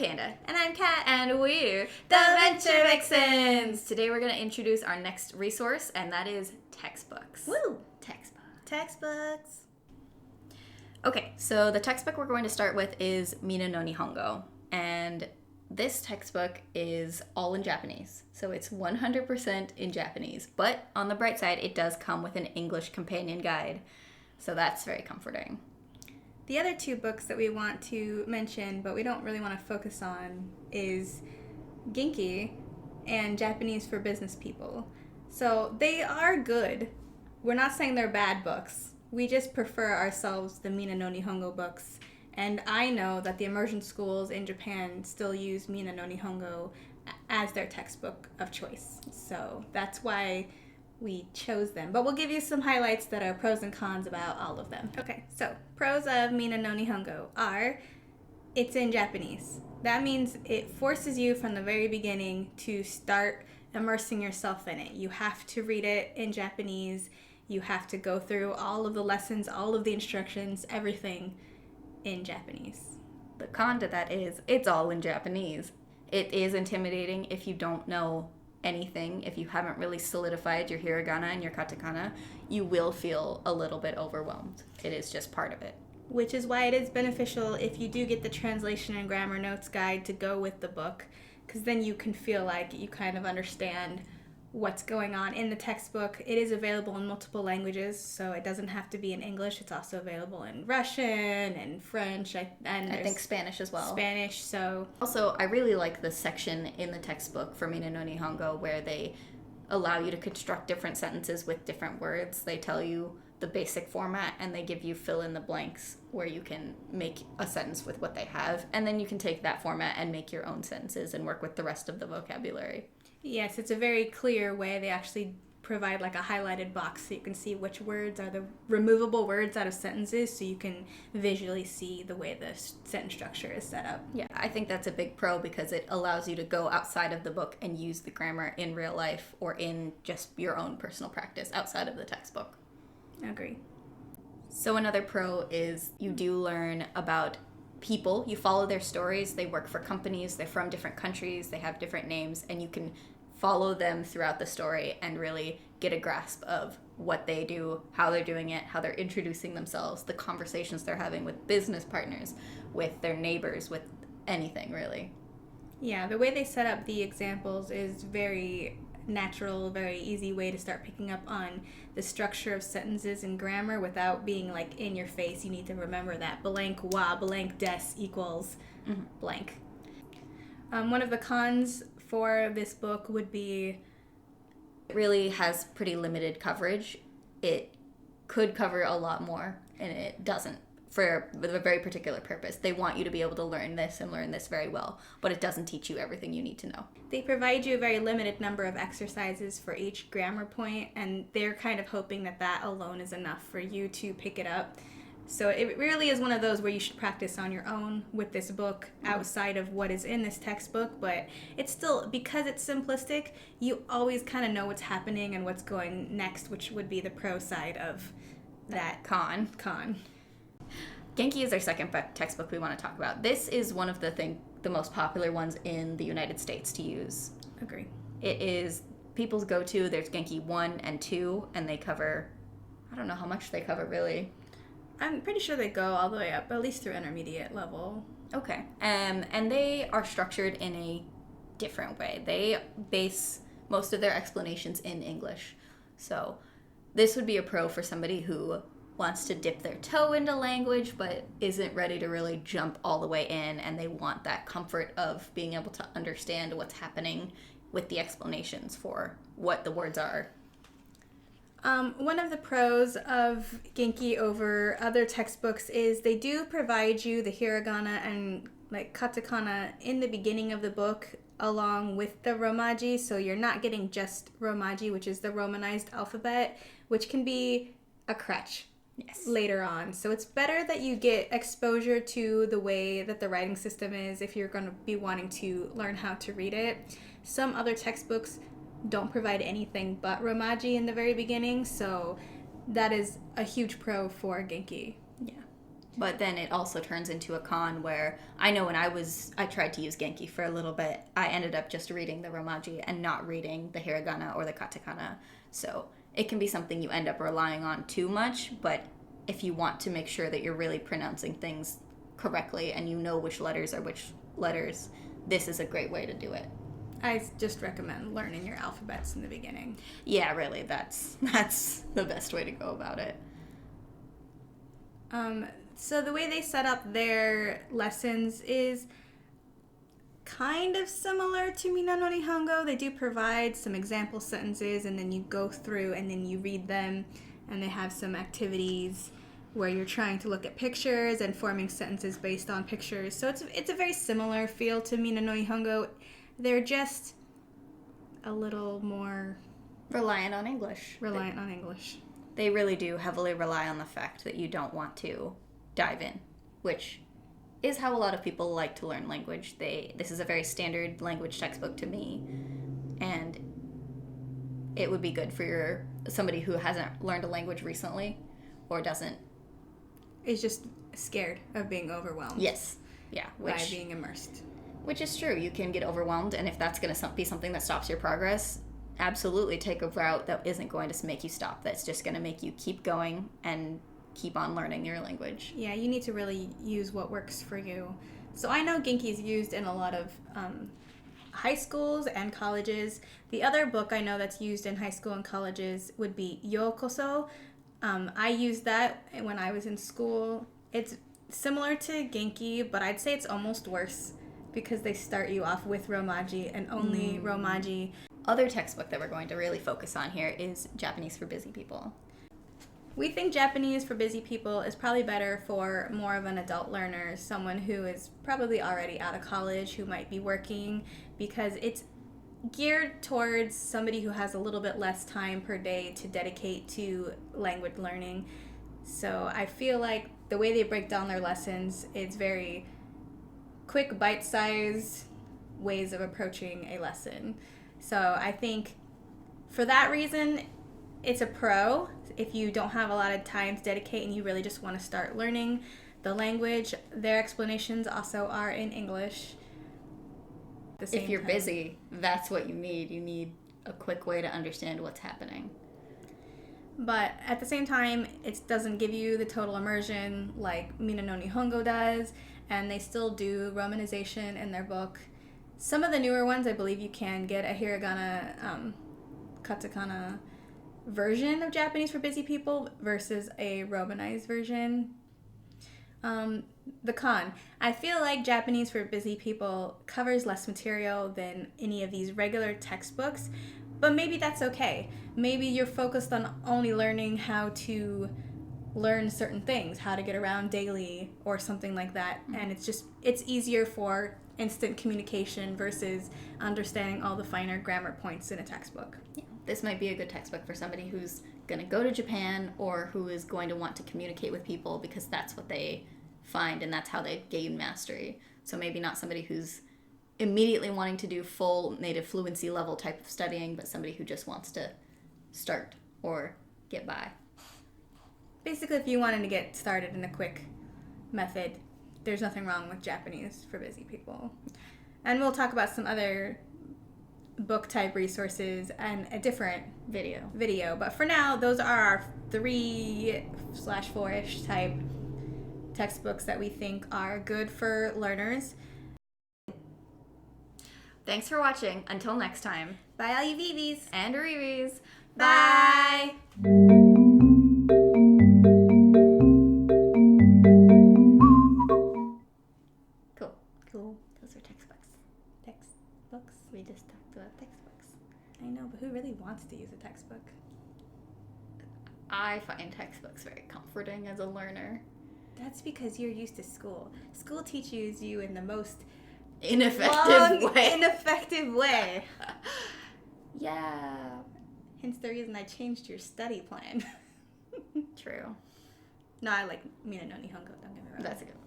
Panda. And I'm Kat. And we're the Venture Vixens. Today we're going to introduce our next resource, and that is textbooks. Woo! Textbooks. Okay, so the textbook we're going to start with is Mina no Nihongo. And this textbook is all in Japanese. So it's 100% in Japanese. But on the bright side, it does come with an English companion guide. So that's very comforting. The other two books that we want to mention, but we don't really want to focus on, is Genki and Japanese for Business People. So they are good. We're not saying they're bad books. We just prefer ourselves the Mina no Nihongo books. And I know that the immersion schools in Japan still use Mina no Nihongo as their textbook of choice. So that's why we chose them. But we'll give you some highlights that are pros and cons about all of them. Okay, so pros of Mina no Nihongo are it's in Japanese. That means it forces you from the very beginning to start immersing yourself in it. You have to read it in Japanese. You have to go through all of the lessons, all of the instructions, everything in Japanese. The con to that is it's all in Japanese. It is intimidating if you don't know anything. If you haven't really solidified your hiragana and your katakana, you will feel a little bit overwhelmed. It is just part of it. Which is why it is beneficial if you do get the translation and grammar notes guide to go with the book, because then you can feel like you kind of understand what's going on in the textbook. It is available in multiple languages, so it doesn't have to be in English. It's also available in Russian and French, and I think Spanish as well. Spanish, so... Also, I really like the section in the textbook for Mina no Nihongo where they allow you to construct different sentences with different words. They tell you the basic format, and they give you fill in the blanks where you can make a sentence with what they have, and then you can take that format and make your own sentences and work with the rest of the vocabulary. Yes, it's a very clear way. They actually provide like a highlighted box so you can see which words are the removable words out of sentences, so you can visually see the way the sentence structure is set up. Yeah, I think that's a big pro because it allows you to go outside of the book and use the grammar in real life or in just your own personal practice outside of the textbook. I agree. So another pro is you do learn about people. You follow their stories. They work for companies. They're from different countries. They have different names, and you can follow them throughout the story and really get a grasp of what they do, how they're doing it, how they're introducing themselves, the conversations they're having with business partners, with their neighbors, with anything really. Yeah, the way they set up the examples is very natural, very easy way to start picking up on the structure of sentences and grammar without being like in your face. You need to remember that blank wa blank des equals blank. One of the cons for this book would be it really has pretty limited coverage. It could cover a lot more, and it doesn't for a very particular purpose. They want you to be able to learn this and learn this very well, but it doesn't teach you everything you need to know. They provide you a very limited number of exercises for each grammar point, and they're kind of hoping that that alone is enough for you to pick it up. So it really is one of those where you should practice on your own with this book outside of what is in this textbook, but it's still, because it's simplistic, you always kind of know what's happening and what's going next, which would be the pro side of that con. Genki is our second textbook we want to talk about. This is one of the most popular ones in the United States to use. Agree. It is people's go-to. There's Genki 1 and 2, and they cover, I don't know how much they cover really. I'm pretty sure they go all the way up, at least through intermediate level. Okay. And they are structured in a different way. They base most of their explanations in English. So this would be a pro for somebody who wants to dip their toe into language but isn't ready to really jump all the way in, and they want that comfort of being able to understand what's happening with the explanations for what the words are. One of the pros of Genki over other textbooks is they do provide you the hiragana and like katakana in the beginning of the book along with the romaji, so you're not getting just romaji, which is the romanized alphabet, which can be a crutch. Yes. Later on. So it's better that you get exposure to the way that the writing system is if you're going to be wanting to learn how to read it. Some other textbooks don't provide anything but romaji in the very beginning, so that is a huge pro for Genki. Yeah. But then it also turns into a con where I know when I tried to use Genki for a little bit, I ended up just reading the Romaji and not reading the hiragana or the katakana. So it can be something you end up relying on too much, but if you want to make sure that you're really pronouncing things correctly and you know which letters are which letters, this is a great way to do it. I just recommend learning your alphabets in the beginning. Yeah, really, that's the best way to go about it. So the way they set up their lessons is kind of similar to Mina no Nihongo. They do provide some example sentences, and then you go through and then you read them, and they have some activities where you're trying to look at pictures and forming sentences based on pictures. So it's a very similar feel to Mina no Nihongo. They're just a little more Reliant on English. They really do heavily rely on the fact that you don't want to dive in, which is how a lot of people like to learn language. This is a very standard language textbook to me, and it would be good for somebody who hasn't learned a language recently or is just scared of being overwhelmed. Yes. Yeah. By being immersed. Which is true. You can get overwhelmed, and if that's going to be something that stops your progress, absolutely take a route that isn't going to make you stop. That's just going to make you keep going and keep on learning your language. Yeah, you need to really use what works for you. So I know Genki is used in a lot of high schools and colleges. The other book I know that's used in high school and colleges would be Yokoso. I used that when I was in school. It's similar to Genki, but I'd say it's almost worse because they start you off with Romaji and only Romaji. Other textbook that we're going to really focus on here is Japanese for Busy People. We think Japanese for busy people is probably better for more of an adult learner, someone who is probably already out of college, who might be working, because it's geared towards somebody who has a little bit less time per day to dedicate to language learning. So I feel like the way they break down their lessons, it's very quick, bite-sized ways of approaching a lesson. So I think for that reason, it's a pro if you don't have a lot of time to dedicate and you really just want to start learning the language. Their explanations also are in English. If you're busy, that's what you need. You need a quick way to understand what's happening. But at the same time, it doesn't give you the total immersion like Mina no Nihongo does, and they still do romanization in their book. Some of the newer ones, I believe you can get a hiragana, katakana version of Japanese for busy people versus a romanized version. The con. I feel like Japanese for busy people covers less material than any of these regular textbooks, but maybe that's okay. Maybe you're focused on only learning how to learn certain things, how to get around daily or something like that, and it's easier for instant communication versus understanding all the finer grammar points in a textbook. Yeah. This might be a good textbook for somebody who's going to go to Japan or who is going to want to communicate with people because that's what they find and that's how they gain mastery. So maybe not somebody who's immediately wanting to do full native fluency level type of studying, but somebody who just wants to start or get by. Basically, if you wanted to get started in a quick method, there's nothing wrong with Japanese for busy people. And we'll talk about some other book type resources and a different video. But for now, those are our 3/4-ish type textbooks that we think are good for learners. Thanks for watching. Until next time. Bye all you Vivis. And Rivis. Bye. Cool. Those are textbooks. Textbooks? We just talked about textbooks. I know, but who really wants to use a textbook? I find textbooks very comforting as a learner. That's because you're used to school. School teaches you in the most ineffective way. Yeah. Hence the reason I changed your study plan. True. No, I like Mina no Nihongo, don't get me wrong. That's a good one.